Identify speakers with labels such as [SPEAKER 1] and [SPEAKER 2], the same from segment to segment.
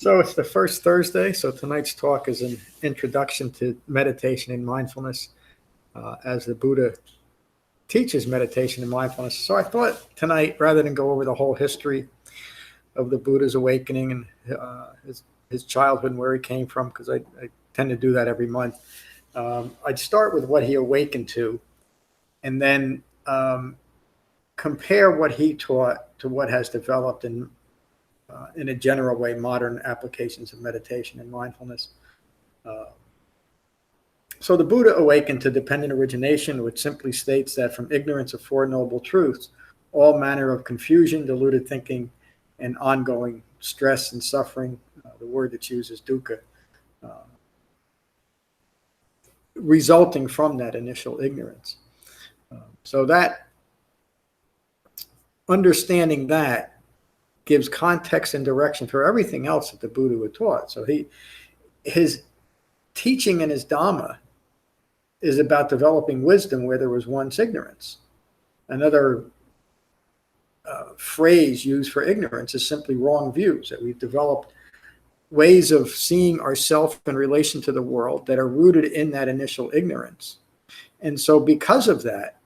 [SPEAKER 1] So it's the first Thursday. So tonight's talk is an introduction to meditation and mindfulness as the Buddha teaches meditation and mindfulness. So I thought tonight, rather than go over the whole history of the Buddha's awakening and his childhood and where he came from, because I tend to do that every month, I'd start with what he awakened to and then compare what he taught to what has developed in a general way, modern applications of meditation and mindfulness. So the Buddha awakened to dependent origination, which simply states that from ignorance of Four Noble Truths, all manner of confusion, deluded thinking, and ongoing stress and suffering, the word that's used is dukkha, resulting from that initial ignorance. So that, understanding that, gives context and direction for everything else that the Buddha had taught. So his teaching and his Dhamma is about developing wisdom where there was once ignorance. Another phrase used for ignorance is simply wrong views, that we've developed ways of seeing ourselves in relation to the world that are rooted in that initial ignorance. And so because of that,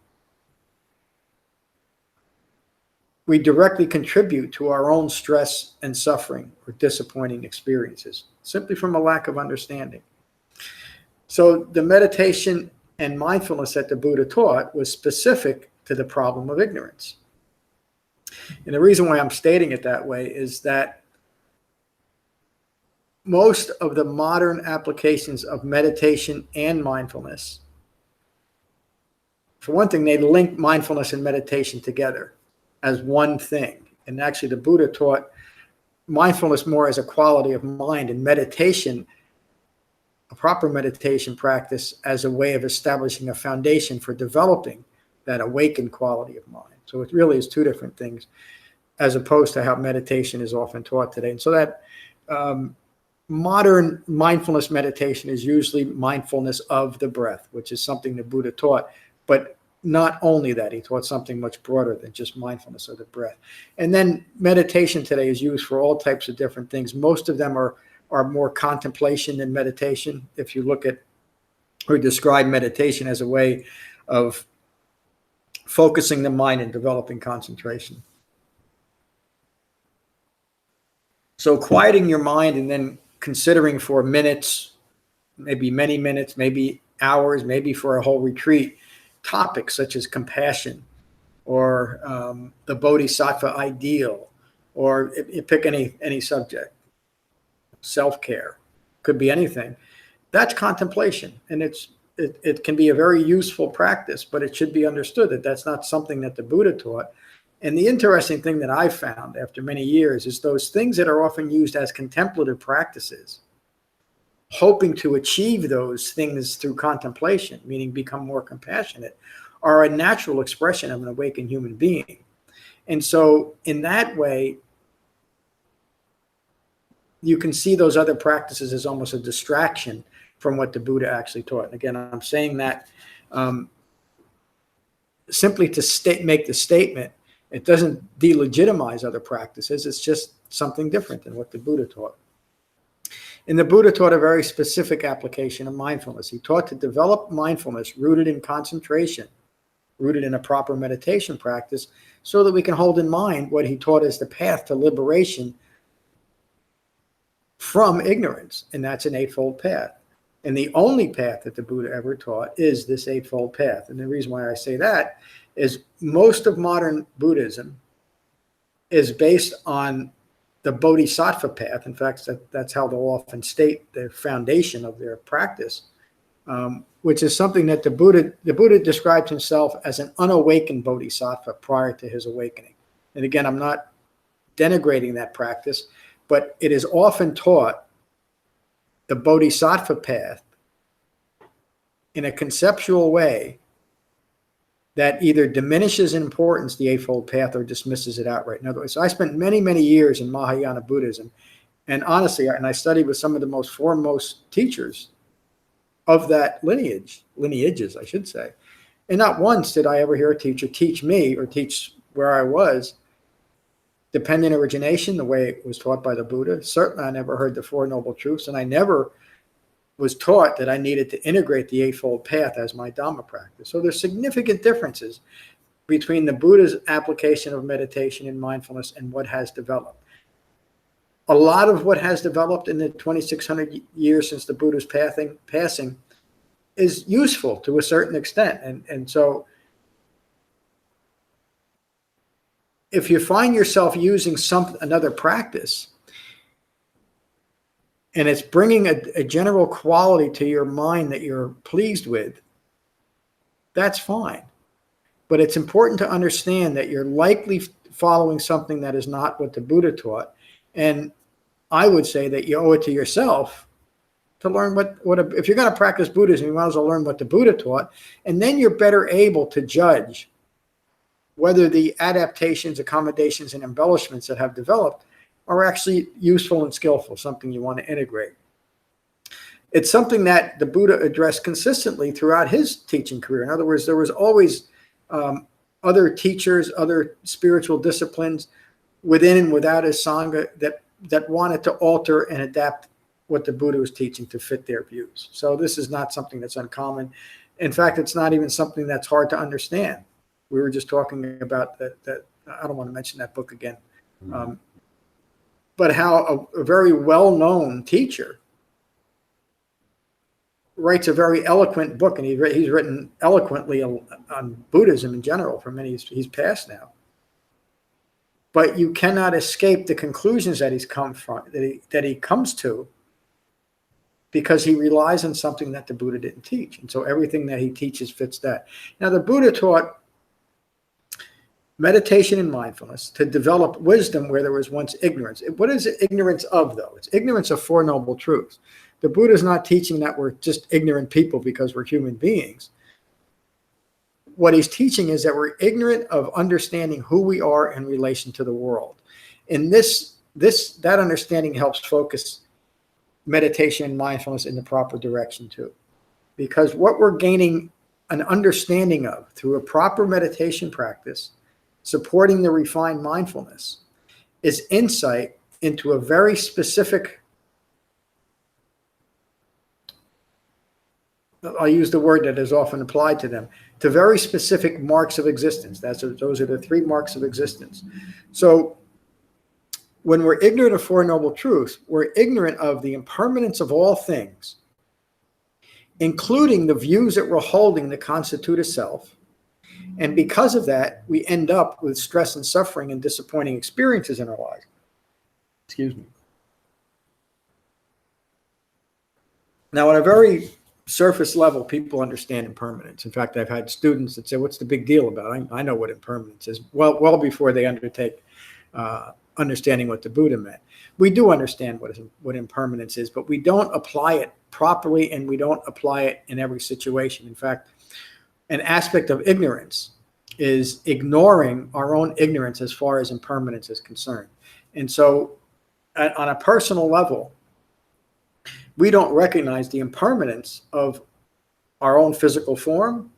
[SPEAKER 1] we directly contribute to our own stress and suffering or disappointing experiences, simply from a lack of understanding. So the meditation and mindfulness that the Buddha taught was specific to the problem of ignorance. And the reason why I'm stating it that way is that most of the modern applications of meditation and mindfulness, for one thing, they link mindfulness and meditation together as one thing. And actually the Buddha taught mindfulness more as a quality of mind, and meditation, a proper meditation practice, as a way of establishing a foundation for developing that awakened quality of mind. So it really is two different things, as opposed to how meditation is often taught today. And so that modern mindfulness meditation is usually mindfulness of the breath, which is something the Buddha taught, but not only that, he taught something much broader than just mindfulness of the breath. And then meditation today is used for all types of different things. Most of them are more contemplation than meditation. If you look at or describe meditation as a way of focusing the mind and developing concentration. So quieting your mind and then considering for minutes, maybe many minutes, maybe hours, maybe for a whole retreat, topics such as compassion or the bodhisattva ideal, or you pick any subject, self-care, could be anything. That's contemplation, and it can be a very useful practice, but it should be understood that that's not something that the Buddha taught. And the interesting thing that I've found after many years is those things that are often used as contemplative practices, hoping to achieve those things through contemplation, meaning become more compassionate, are a natural expression of an awakened human being. And so in that way, you can see those other practices as almost a distraction from what the Buddha actually taught. And again, I'm saying that simply to make the statement. It doesn't delegitimize other practices. It's just something different than what the Buddha taught. And the Buddha taught a very specific application of mindfulness. He taught to develop mindfulness rooted in concentration, rooted in a proper meditation practice, so that we can hold in mind what he taught as the path to liberation from ignorance. And that's an eightfold path. And the only path that the Buddha ever taught is this eightfold path. And the reason why I say that is most of modern Buddhism is based on the bodhisattva path. In fact, that's how they'll often state the foundation of their practice, which is something that the Buddha described himself as an unawakened bodhisattva prior to his awakening. And again, I'm not denigrating that practice, but it is often taught the bodhisattva path in a conceptual way that either diminishes in importance the Eightfold Path or dismisses it outright. In other words, I spent many, many years in Mahayana Buddhism, and honestly, I studied with some of the most foremost teachers of that lineages, I should say. And not once did I ever hear a teacher teach me or teach where I was dependent origination, the way it was taught by the Buddha. Certainly, I never heard the Four Noble Truths, and I never was taught that I needed to integrate the Eightfold Path as my Dhamma practice. So there's significant differences between the Buddha's application of meditation and mindfulness and what has developed. A lot of what has developed in the 2,600 years since the Buddha's passing is useful to a certain extent. And so if you find yourself using another practice and it's bringing a general quality to your mind that you're pleased with, that's fine. But it's important to understand that you're likely following something that is not what the Buddha taught. And I would say that you owe it to yourself to learn if you're going to practice Buddhism, you might as well learn what the Buddha taught. And then you're better able to judge whether the adaptations, accommodations, and embellishments that have developed are actually useful and skillful, something you want to integrate. It's something that the Buddha addressed consistently throughout his teaching career. In other words, there was always other teachers, other spiritual disciplines within and without his Sangha that wanted to alter and adapt what the Buddha was teaching to fit their views. So this is not something that's uncommon. In fact, it's not even something that's hard to understand. We were just talking about that I don't want to mention that book again, but how a very well-known teacher writes a very eloquent book, and he's written eloquently on Buddhism in general for many. He's passed now, but you cannot escape the conclusions that he comes to, because he relies on something that the Buddha didn't teach, and so everything that he teaches fits that. Now, the Buddha taught meditation and mindfulness to develop wisdom where there was once ignorance. What is it ignorance of, though? It's ignorance of Four Noble Truths. The Buddha is not teaching that we're just ignorant people because we're human beings. What he's teaching is that we're ignorant of understanding who we are in relation to the world. And that understanding helps focus meditation and mindfulness in the proper direction too. Because what we're gaining an understanding of through a proper meditation practice, supporting the refined mindfulness, is insight into a very specific, I'll use the word that is often applied to them, to very specific marks of existence. Those are the three marks of existence. So when we're ignorant of Four Noble Truths, we're ignorant of the impermanence of all things, including the views that we're holding that constitute a self. And because of that, we end up with stress and suffering and disappointing experiences in our lives. Excuse me. Now, on a very surface level, people understand impermanence. In fact, I've had students that say, what's the big deal about it? I know what impermanence is, well before they undertake understanding what the Buddha meant. We do understand what impermanence is, but we don't apply it properly, and we don't apply it in every situation. In fact, an aspect of ignorance is ignoring our own ignorance as far as impermanence is concerned. And so on a personal level, we don't recognize the impermanence of our own physical form,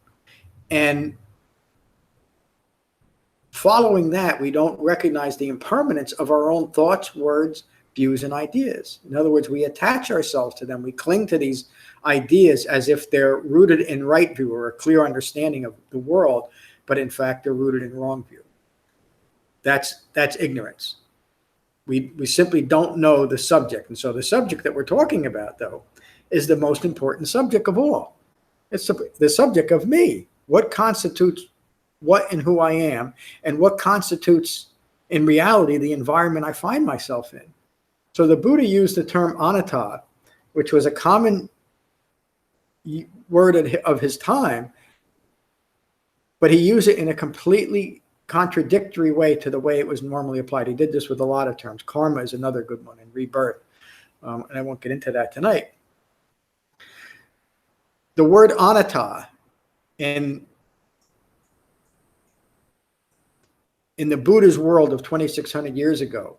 [SPEAKER 1] and following that, we don't recognize the impermanence of our own thoughts, words, views, and ideas. In other words, we attach ourselves to them. We cling to these ideas as if they're rooted in right view or a clear understanding of the world, but in fact, they're rooted in wrong view. That's ignorance. We simply don't know the subject. And so the subject that we're talking about, though, is the most important subject of all. It's the subject of me. What constitutes what and who I am, and what constitutes, in reality, the environment I find myself in. So the Buddha used the term anatta, which was a common word of his time, but he used it in a completely contradictory way to the way it was normally applied. He did this with a lot of terms. Karma is another good one, and rebirth. And I won't get into that tonight. The word anatta in the Buddha's world of 2,600 years ago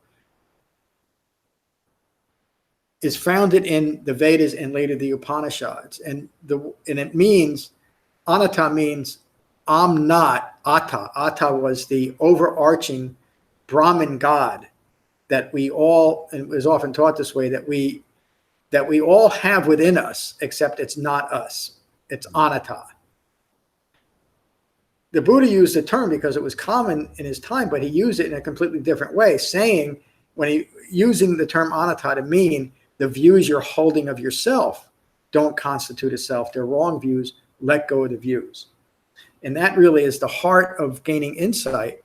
[SPEAKER 1] is founded in the Vedas and later the Upanishads. And it means, anatta means I'm not atta. Atta was the overarching Brahman God that we all, and is often taught this way, that we all have within us, except it's not us. It's anatta. The Buddha used the term because it was common in his time, but he used it in a completely different way, saying, using the term anatta to mean the views you're holding of yourself don't constitute a self. They're wrong views. Let go of the views. And that really is the heart of gaining insight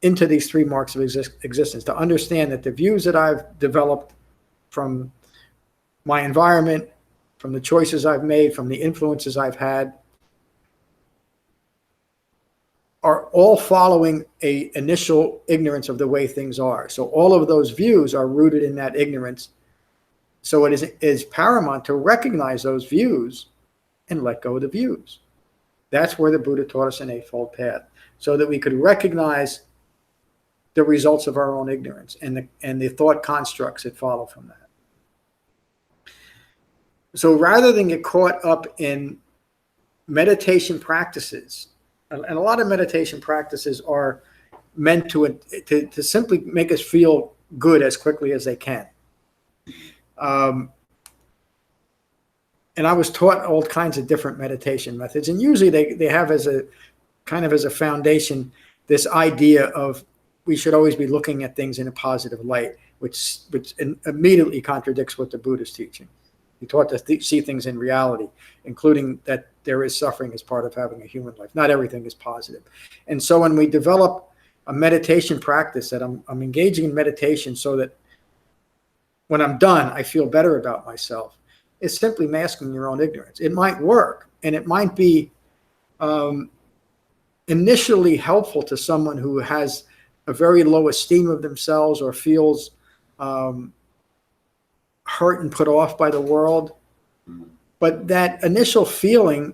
[SPEAKER 1] into these three marks of existence, to understand that the views that I've developed from my environment, from the choices I've made, from the influences I've had, are all following an initial ignorance of the way things are. So all of those views are rooted in that ignorance. So it is paramount to recognize those views and let go of the views. That's where the Buddha taught us an eightfold path, so that we could recognize the results of our own ignorance and the thought constructs that follow from that. So rather than get caught up in meditation practices, and a lot of meditation practices are meant to simply make us feel good as quickly as they can. And I was taught all kinds of different meditation methods, and usually they have as a kind of as a foundation this idea of we should always be looking at things in a positive light, which immediately contradicts what the Buddha is teaching. He taught us to see things in reality, including that there is suffering as part of having a human life. Not everything is positive. And so when we develop a meditation practice, that I'm engaging in meditation so that when I'm done, I feel better about myself, it's simply masking your own ignorance. It might work, and it might be initially helpful to someone who has a very low esteem of themselves or feels hurt and put off by the world. But that initial feeling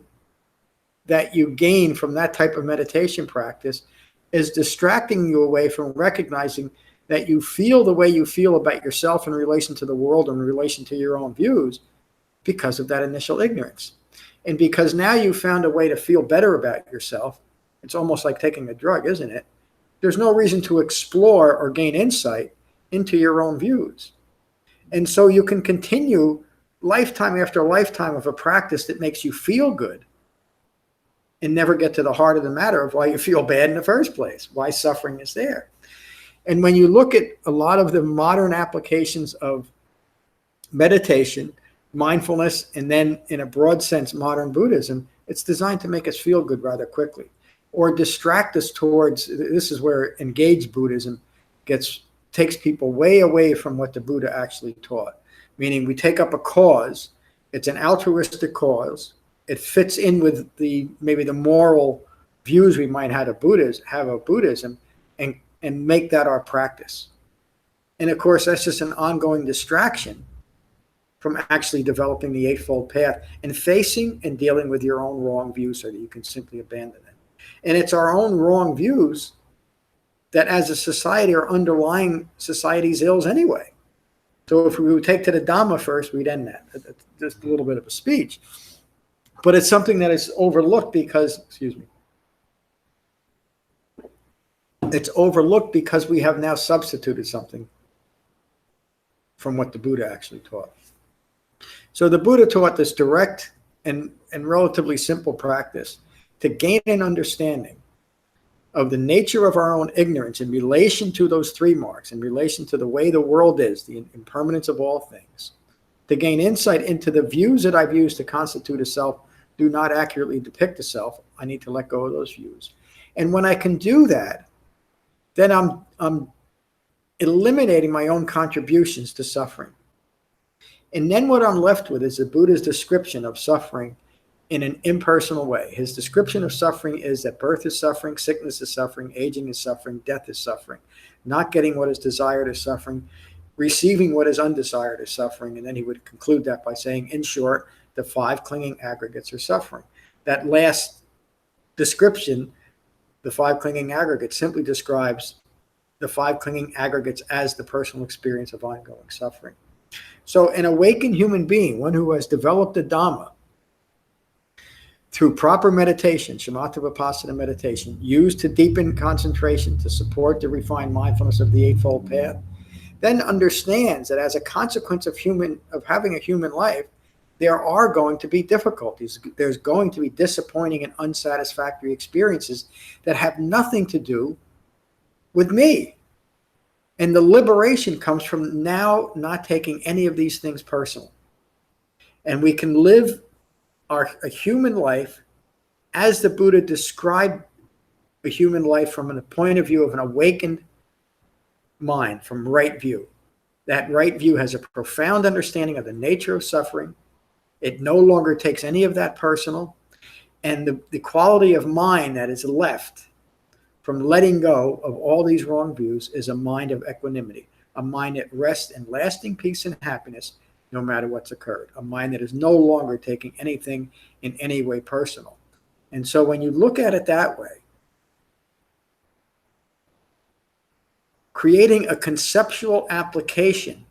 [SPEAKER 1] that you gain from that type of meditation practice is distracting you away from recognizing that you feel the way you feel about yourself in relation to the world and in relation to your own views because of that initial ignorance. And because now you found a way to feel better about yourself, it's almost like taking a drug, isn't it? There's no reason to explore or gain insight into your own views. And so you can continue lifetime after lifetime of a practice that makes you feel good and never get to the heart of the matter of why you feel bad in the first place, why suffering is there. And when you look at a lot of the modern applications of meditation, mindfulness, and then in a broad sense, modern Buddhism, it's designed to make us feel good rather quickly or distract us towards, this is where engaged Buddhism takes people way away from what the Buddha actually taught. Meaning we take up a cause, it's an altruistic cause, it fits in with maybe the moral views we might have of Buddhism, and make that our practice. And of course, that's just an ongoing distraction from actually developing the Eightfold Path and facing and dealing with your own wrong views so that you can simply abandon it. And it's our own wrong views that as a society are underlying society's ills anyway. So if we would take to the Dhamma first, we'd end that. That's just a little bit of a speech. But it's something that is overlooked because, it's overlooked because we have now substituted something from what the Buddha actually taught. So the Buddha taught this direct and relatively simple practice to gain an understanding of the nature of our own ignorance in relation to those three marks, in relation to the way the world is, the impermanence of all things, to gain insight into the views that I've used to constitute a self do not accurately depict a self. I need to let go of those views. And when I can do that, then I'm eliminating my own contributions to suffering. And then what I'm left with is the Buddha's description of suffering in an impersonal way. His description of suffering is that birth is suffering, sickness is suffering, aging is suffering, death is suffering. Not getting what is desired is suffering, receiving what is undesired is suffering. And then he would conclude that by saying, in short, the five clinging aggregates are suffering. That last description, the five clinging aggregates, simply describes the five clinging aggregates as the personal experience of ongoing suffering. So an awakened human being, one who has developed the Dhamma, through proper meditation, Shamatha-Vipassana meditation, used to deepen concentration, to support the refined mindfulness of the Eightfold Path, then understands that as a consequence of having a human life, there are going to be difficulties. There's going to be disappointing and unsatisfactory experiences that have nothing to do with me. And the liberation comes from now not taking any of these things personal. And we can live a human life as the Buddha described a human life from the point of view of an awakened mind, from right view. That right view has a profound understanding of the nature of suffering. It no longer takes any of that personal. And the quality of mind that is left from letting go of all these wrong views is a mind of equanimity, a mind that rests in lasting peace and happiness no matter what's occurred, a mind that is no longer taking anything in any way personal. And so when you look at it that way, creating a conceptual application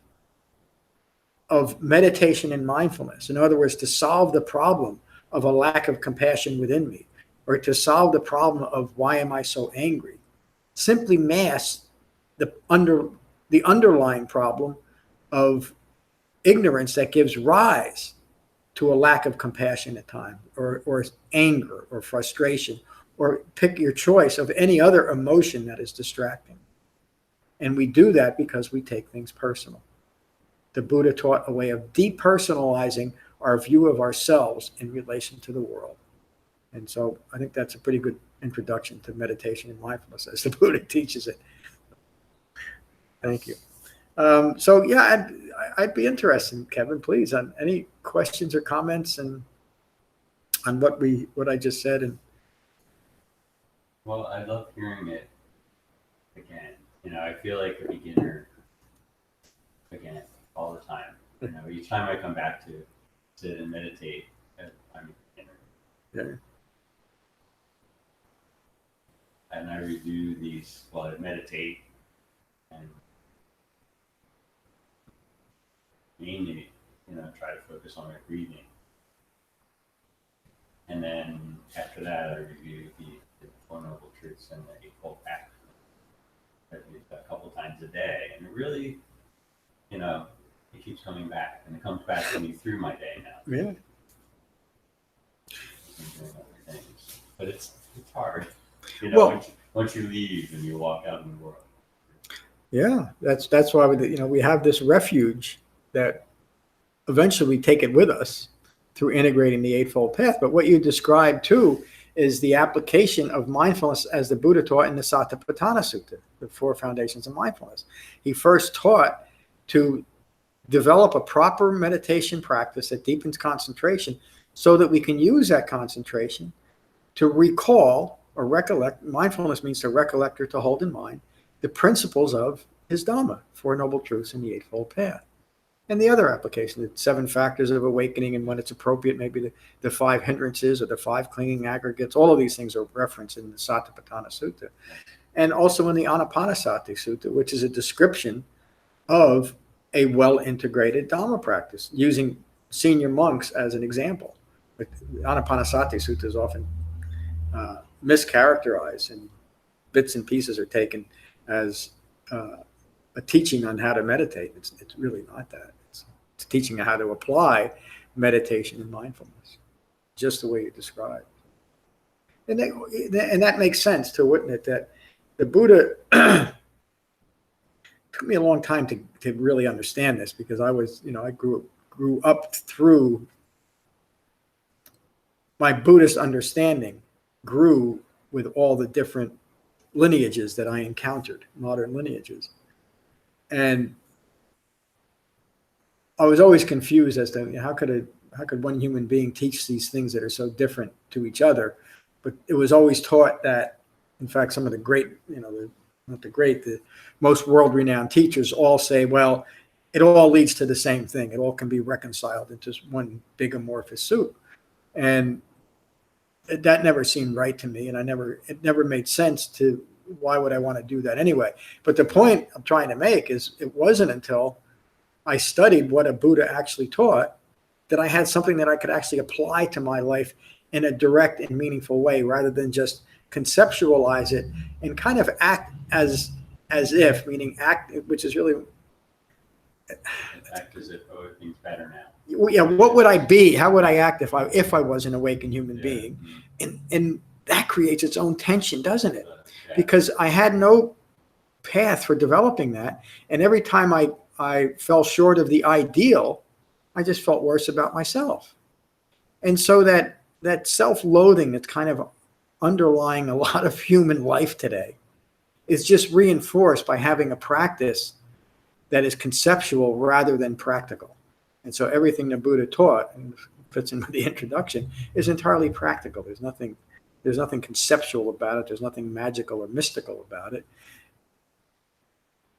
[SPEAKER 1] of meditation and mindfulness, in other words, to solve the problem of a lack of compassion within me, or to solve the problem of why am I so angry, simply masks the underlying problem of ignorance that gives rise to a lack of compassion at times, or anger, or frustration, or pick your choice of any other emotion that is distracting. And we do that because we take things personal. The Buddha taught a way of depersonalizing our view of ourselves in relation to the world. And so I think that's a pretty good introduction to meditation and mindfulness as the Buddha teaches it. Thank you. So yeah, I'd be interested, Kevin, please, on any questions or comments and on what I just said. And
[SPEAKER 2] well, I love hearing it again. I feel like a beginner again all the time. Each time I come back to sit and meditate, I'm a beginner. Yeah. And I review these while I meditate, and mainly, try to focus on my breathing. And then after that, I review the Four Noble Truths and the Eightfold Path a couple times a day. And it really, it keeps coming back. And it comes back to me through my day now.
[SPEAKER 1] Yeah.
[SPEAKER 2] But it's hard. Once you leave and you walk out in the world.
[SPEAKER 1] Yeah, that's why we have this refuge that eventually we take it with us through integrating the Eightfold Path. But what you described too is the application of mindfulness as the Buddha taught in the Satipatthana Sutta, the Four Foundations of Mindfulness. He first taught to develop a proper meditation practice that deepens concentration so that we can use that concentration to recall or recollect. Mindfulness means to recollect or to hold in mind the principles of his Dhamma, Four Noble Truths and the Eightfold Path. And the other application, the 7 factors of awakening, and when it's appropriate, maybe the 5 hindrances or the 5 clinging aggregates. All of these things are referenced in the Satipatthana Sutta. And also in the Anapanasati Sutta, which is a description of a well-integrated Dhamma practice, using senior monks as an example. But the Anapanasati Sutta is often mischaracterized, and bits and pieces are taken as a teaching on how to meditate. It's really not that. It's teaching how to apply meditation and mindfulness, just the way you described. And that makes sense too, wouldn't it? That the Buddha took me a long time to really understand this, because I grew up through my Buddhist understanding, grew with all the different lineages that I encountered, modern lineages. And I was always confused as to how could one human being teach these things that are so different to each other. But it was always taught that, in fact, some of the great, the most world-renowned teachers all say, well, it all leads to the same thing. It all can be reconciled into one big amorphous soup. And that never seemed right to me, and it never made sense to why would I want to do that anyway. But the point I'm trying to make is it wasn't until I studied what a Buddha actually taught that I had something that I could actually apply to my life in a direct and meaningful way, rather than just conceptualize it and kind of act as if, meaning act, which is really,
[SPEAKER 2] Act as if everything's better now.
[SPEAKER 1] yeah, what would I be? How would I act if I was an awakened human
[SPEAKER 2] Yeah.
[SPEAKER 1] being? And that creates its own tension, doesn't it?
[SPEAKER 2] Yeah.
[SPEAKER 1] Because I had no path for developing that, and every time I fell short of the ideal, I just felt worse about myself. And so that self-loathing that's kind of underlying a lot of human life today is just reinforced by having a practice that is conceptual rather than practical. And so everything the Buddha taught, and fits in with the introduction, is entirely practical. There's nothing conceptual about it. There's nothing magical or mystical about it.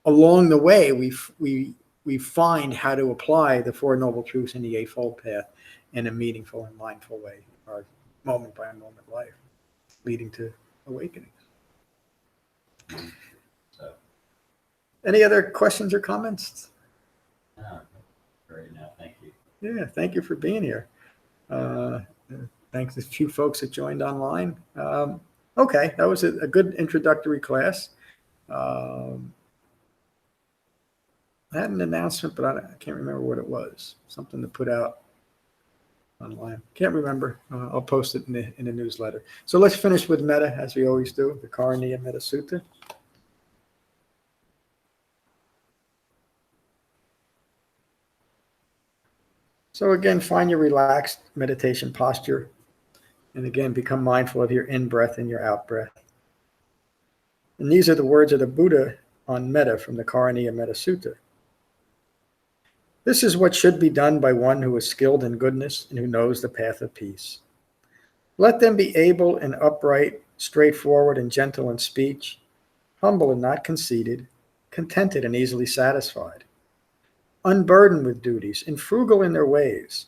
[SPEAKER 1] Along the way, we find how to apply the Four Noble Truths in the Eightfold Path in a meaningful and mindful way, our moment by moment life, leading to awakenings.
[SPEAKER 2] So,
[SPEAKER 1] any other questions or comments?
[SPEAKER 2] no, right now, thank you.
[SPEAKER 1] Yeah, thank you for being here. Thanks to a few folks that joined online. Okay, that was a good introductory class. I had an announcement, but I can't remember what it was. Something to put out online. Can't remember. I'll post it in the newsletter. So let's finish with Metta, as we always do, the Karaniya Metta Sutta. So again, find your relaxed meditation posture. And again, become mindful of your in-breath and your out-breath. And these are the words of the Buddha on Metta from the Karaniya Metta Sutta. This is what should be done by one who is skilled in goodness and who knows the path of peace. Let them be able and upright, straightforward and gentle in speech, humble and not conceited, contented and easily satisfied, unburdened with duties and frugal in their ways,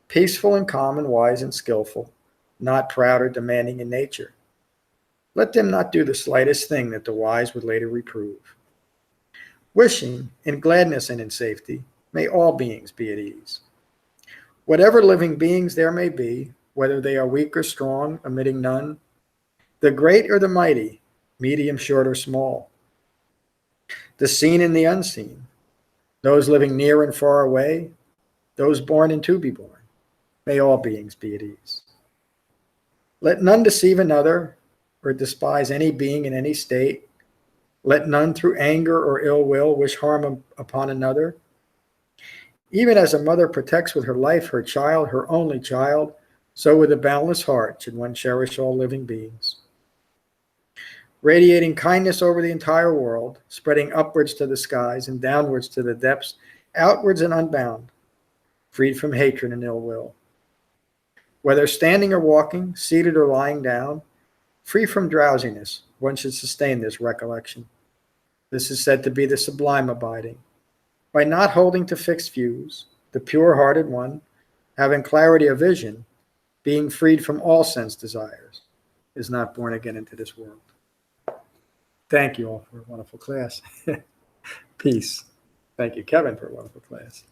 [SPEAKER 1] peaceful and calm and wise and skillful, not proud or demanding in nature. Let them not do the slightest thing that the wise would later reprove. Wishing, in gladness and in safety, may all beings be at ease. Whatever living beings there may be, whether they are weak or strong, omitting none, the great or the mighty, medium, short, or small, the seen and the unseen, those living near and far away, those born and to be born, may all beings be at ease. Let none deceive another or despise any being in any state. Let none through anger or ill will wish harm upon another. Even as a mother protects with her life her child, her only child, so with a boundless heart should one cherish all living beings. Radiating kindness over the entire world, spreading upwards to the skies and downwards to the depths, outwards and unbound, freed from hatred and ill will. Whether standing or walking, seated or lying down, free from drowsiness, one should sustain this recollection. This is said to be the sublime abiding. By not holding to fixed views, the pure-hearted one, having clarity of vision, being freed from all sense desires, is not born again into this world. Thank you all for a wonderful class. Peace. Thank you, Kevin, for a wonderful class.